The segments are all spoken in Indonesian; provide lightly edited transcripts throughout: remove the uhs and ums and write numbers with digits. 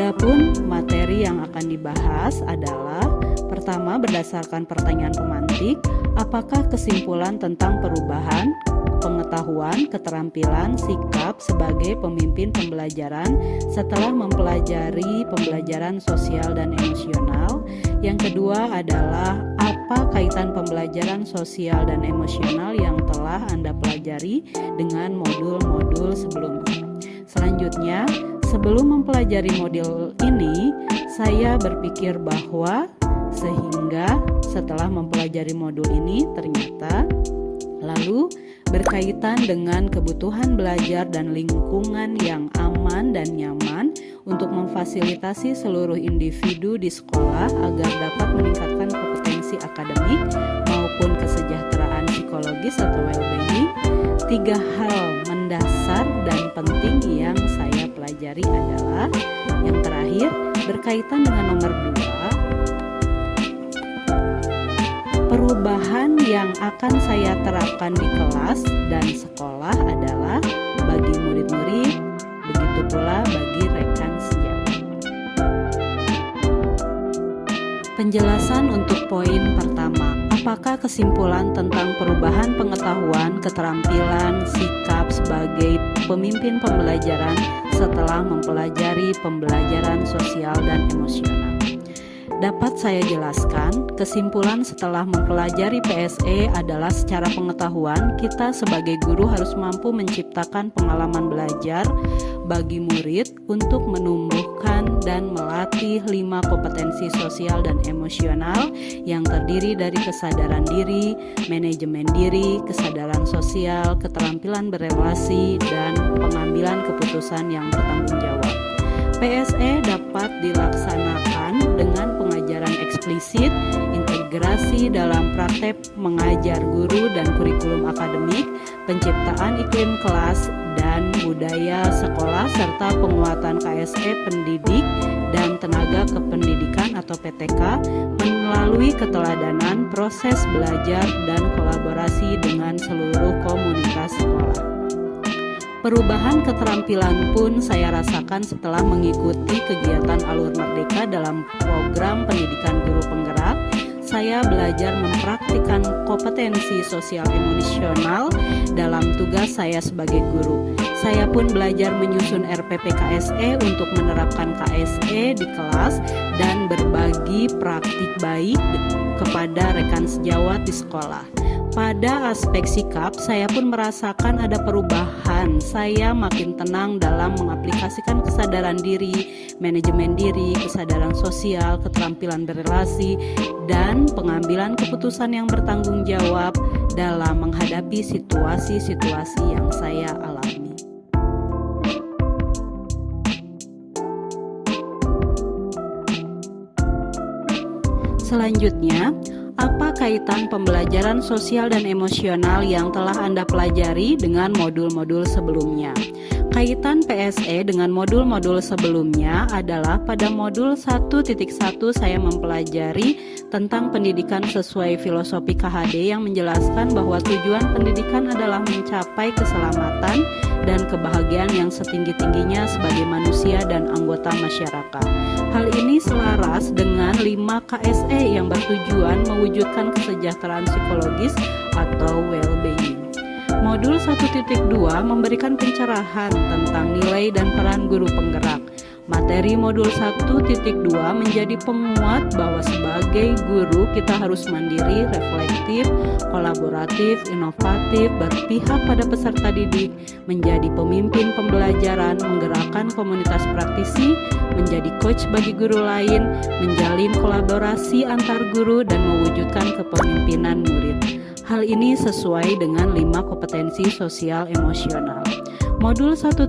Adapun materi yang akan dibahas adalah pertama, berdasarkan pertanyaan pemantik, apakah kesimpulan tentang perubahan pengetahuan, keterampilan, sikap sebagai pemimpin pembelajaran setelah mempelajari pembelajaran sosial dan emosional. Yang kedua adalah apa kaitan pembelajaran sosial dan emosional yang telah Anda pelajari dengan modul-modul sebelumnya. Selanjutnya, sebelum mempelajari modul ini, saya berpikir bahwa sehingga setelah mempelajari modul ini ternyata lalu berkaitan dengan kebutuhan belajar dan lingkungan yang aman dan nyaman untuk memfasilitasi seluruh individu di sekolah agar dapat meningkatkan kompetensi akademik maupun kesejahteraan psikologis atau well-being. 3 hal mendasar dan penting yang saya pelajari adalah yang terakhir berkaitan dengan nomor 2. Perubahan yang akan saya terapkan di kelas dan sekolah adalah bagi murid-murid, begitu pula bagi rekan sejawat. Penjelasan untuk poin pertama, apakah kesimpulan tentang perubahan pengetahuan, keterampilan, sikap sebagai pemimpin pembelajaran setelah mempelajari pembelajaran sosial dan emosional? Dapat saya jelaskan, kesimpulan setelah mempelajari PSE adalah secara pengetahuan, kita sebagai guru harus mampu menciptakan pengalaman belajar bagi murid untuk menumbuhkan dan melatih 5 kompetensi sosial dan emosional yang terdiri dari kesadaran diri, manajemen diri, kesadaran sosial, keterampilan berelasi, dan pengambilan keputusan yang bertanggung jawab. PSE dapat dilaksanakan dengan pengajaran eksplisit, integrasi dalam praktek mengajar guru dan kurikulum akademik, penciptaan iklim kelas dan budaya sekolah, serta penguatan KSE pendidik dan tenaga kependidikan atau PTK melalui keteladanan, proses belajar, dan kolaborasi dengan seluruh komunitas sekolah. Perubahan keterampilan pun saya rasakan setelah mengikuti kegiatan Alur Merdeka dalam program pendidikan guru penggerak. Saya belajar mempraktikkan kompetensi sosial emosional dalam tugas saya sebagai guru. Saya pun belajar menyusun RPP KSE untuk menerapkan KSE di kelas dan berbagi praktik baik kepada rekan sejawat di sekolah. Pada aspek sikap, saya pun merasakan ada perubahan. Saya makin tenang dalam mengaplikasikan kesadaran diri, manajemen diri, kesadaran sosial, keterampilan berelasi, dan pengambilan keputusan yang bertanggung jawab dalam menghadapi situasi-situasi yang saya alami. Selanjutnya, apa kaitan pembelajaran sosial dan emosional yang telah Anda pelajari dengan modul-modul sebelumnya? Kaitan PSE dengan modul-modul sebelumnya adalah pada modul 1.1 saya mempelajari tentang pendidikan sesuai filosofi KHD yang menjelaskan bahwa tujuan pendidikan adalah mencapai keselamatan dan kebahagiaan yang setinggi-tingginya sebagai manusia dan anggota masyarakat. Hal ini selaras dengan 5 KSE yang bertujuan mewujudkan kesejahteraan psikologis atau well-being. Modul 1.2 memberikan pencerahan tentang nilai dan peran guru penggerak. Materi modul 1.2 menjadi penguat bahwa sebagai guru kita harus mandiri, reflektif, kolaboratif, inovatif, berpihak pada peserta didik, menjadi pemimpin pembelajaran, menggerakkan komunitas praktisi, menjadi coach bagi guru lain, menjalin kolaborasi antar guru, dan mewujudkan kepemimpinan murid. Hal ini sesuai dengan 5 kompetensi sosial emosional. Modul 1.3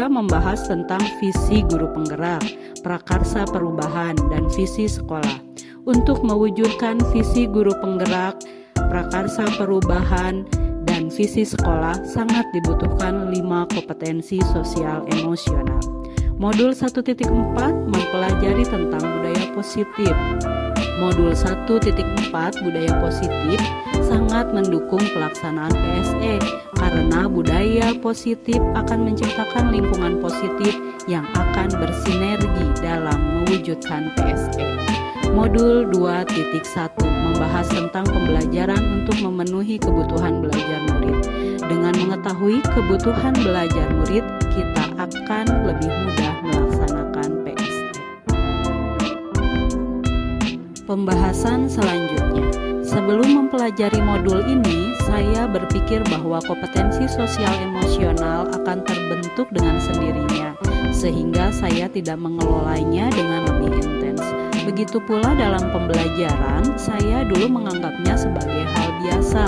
membahas tentang visi guru penggerak, prakarsa perubahan, dan visi sekolah. Untuk mewujudkan visi guru penggerak, prakarsa perubahan, dan visi sekolah sangat dibutuhkan 5 kompetensi sosial emosional. Modul 1.4 mempelajari tentang budaya positif. Modul 1.4 budaya positif sangat mendukung pelaksanaan PSE karena budaya positif akan menciptakan lingkungan positif yang akan bersinergi dalam mewujudkan PSE. Modul 2.1 membahas tentang pembelajaran untuk memenuhi kebutuhan belajar murid. Dengan mengetahui kebutuhan belajar murid, kita akan lebih mudah melaksanakan PSE. Pembahasan selanjutnya. Sebelum mempelajari modul ini, saya berpikir bahwa kompetensi sosial emosional akan terbentuk dengan sendirinya, sehingga saya tidak mengelolanya dengan lebih intens. Begitu pula dalam pembelajaran, saya dulu menganggapnya sebagai hal biasa.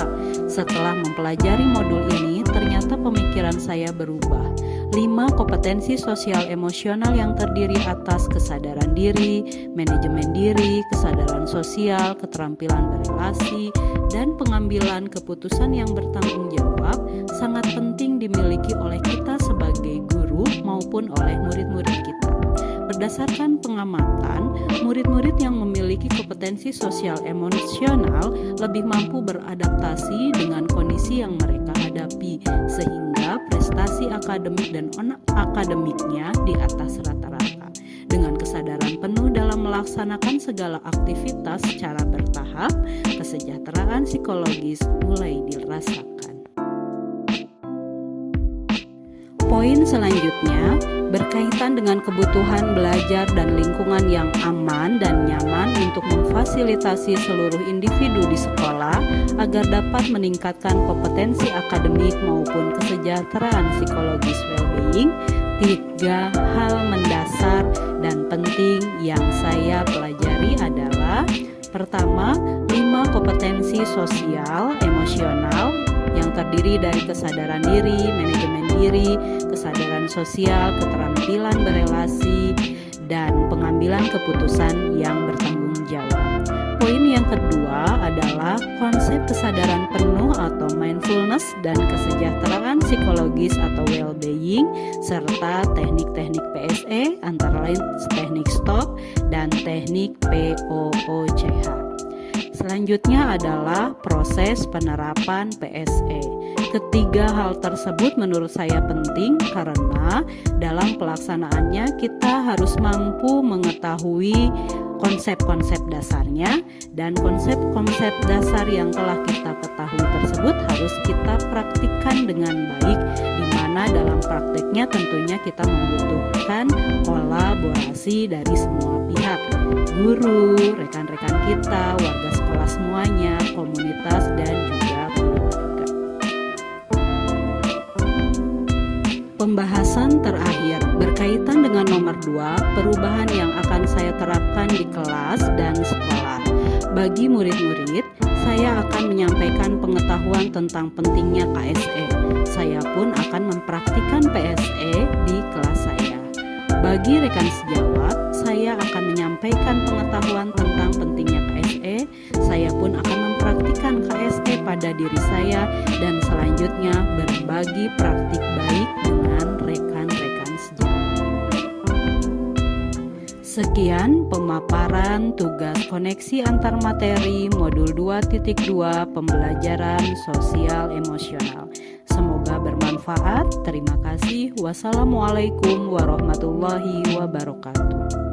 Setelah mempelajari modul ini, ternyata pemikiran saya berubah. 5 kompetensi sosial emosional yang terdiri atas kesadaran diri, manajemen diri, kesadaran sosial, keterampilan berelasi, dan pengambilan keputusan yang bertanggung jawab sangat penting dimiliki oleh kita sebagai guru maupun oleh murid-murid kita. Berdasarkan pengamatan, murid-murid yang memiliki kompetensi sosial emosional lebih mampu beradaptasi dengan kondisi yang mereka hadapi, sehingga prestasi akademik dan non-akademiknya di atas rata-rata. Dengan kesadaran penuh dalam melaksanakan segala aktivitas secara bertahap, kesejahteraan psikologis mulai dirasakan. Poin selanjutnya berkaitan dengan kebutuhan belajar dan lingkungan yang aman dan nyaman untuk memfasilitasi seluruh individu di sekolah agar dapat meningkatkan kompetensi akademik maupun kesejahteraan psikologis well-being. 3 hal mendasar dan penting yang saya pelajari adalah: pertama, 5 kompetensi sosial emosional yang terdiri dari kesadaran diri, manajemen diri, kesadaran sosial, keterampilan berelasi, dan pengambilan keputusan yang bertanggung jawab. Poin yang kedua adalah konsep kesadaran penuh atau mindfulness dan kesejahteraan psikologis atau well-being, serta teknik-teknik PSE antara lain teknik STOP dan teknik POOCH. Selanjutnya adalah proses penerapan PSE. Ketiga hal tersebut menurut saya penting karena dalam pelaksanaannya kita harus mampu mengetahui konsep-konsep dasarnya, dan konsep-konsep dasar yang telah kita ketahui tersebut harus kita praktikkan dengan baik, di mana dalam prakteknya tentunya kita membutuhkan kolaborasi dari semua pihak, guru, rekan-rekan kita, warga sekolah semuanya, komunitas, dan juga keluarga. Pembahasan terakhir berkaitan dengan nomor 2, perubahan yang akan saya terapkan di kelas dan sekolah. Bagi murid-murid, saya akan menyampaikan pengetahuan tentang pentingnya KSE. Saya pun akan mempraktikkan PSE di kelas saya. Bagi rekan sejawat, saya akan menyampaikan pengetahuan tentang pentingnya KSE. Saya pun akan mempraktikkan KSE pada diri saya dan selanjutnya berbagi praktik baik dengan rekan-rekan sejawat. Sekian pemaparan tugas koneksi antar materi modul 2.2 pembelajaran sosial emosional. Semoga bermanfaat. Terima kasih. Wassalamualaikum warahmatullahi wabarakatuh.